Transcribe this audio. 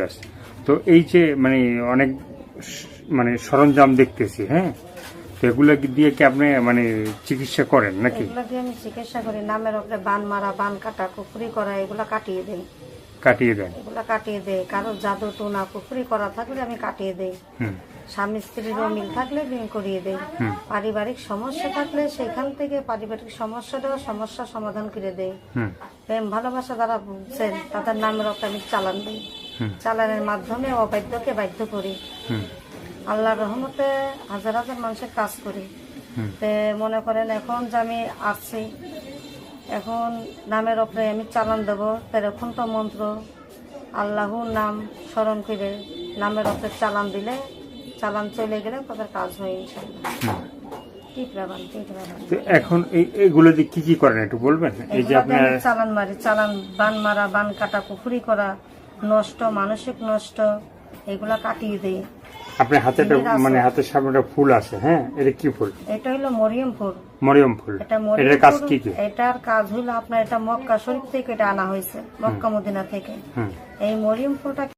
গাছ। তো এই যে মানে অনেক মানে সরঞ্জাম দেখতেছি, হ্যাঁ, তো এগুলো দিয়ে কি আপনি মানে চিকিৎসা করেন নাকি? এগুলা দিয়ে আমি চিকিৎসা করি। নামের উপরে বান মারা, বান কাটা, কুফরি করা, এগুলা কাটিয়ে দেই। কাটিয়ে দেন? এগুলা কাটিয়ে দেই। কারো জাদু টোনা কুফরি করা থাকলে আমি কাটিয়ে দেই। স্বামী স্ত্রীর মিল থাকলে বিয়ে করিয়ে দেই। পারিবারিক সমস্যা থাকলে সেখান থেকে পারিবারিক সমস্যা সমাধান করে দেই। প্রেম ভালোবাসা যারা বুঝছেন তাদের নামের উপরে আমি চালান দিই। চালানের মাধ্যমে অবাধ্যকে বাধ্য করি। আল্লাহর রহমতে হাজার হাজার মানুষের কাজ করি। মনে করেন এখন যে আমি আসছি, এখন নামের উপরে আমি চালান দেবো, এখন তো মন্ত্র আল্লাহর নাম স্মরণ করে নামের উপরে চালান দিলে, চালান চলে গেলে তাদের কাজ হয় ইনশাআল্লাহ। এখন এইগুলো দিয়ে কি কি করেন একটু বলবেন? এই যে আপনি চালান মারি, চালান বান মারা, বান কাটা, কুফরি করা, নষ্ট মানসিক নষ্ট, এগুলা কাটিয়ে দেই। আপনার হাতে মানে হাতের সামনে ফুল আছে, হ্যাঁ, এটা কি ফুল? এটা হলো মরিয়ম ফুল। মরিয়ম ফুল, এটার কাজ কি কি? এটার কাজ হলো আপনার, এটা মক্কা শরীফ থেকে এটা আনা হয়েছে, মক্কা মদিনা থেকে। এই মরিয়ম ফুলটাকে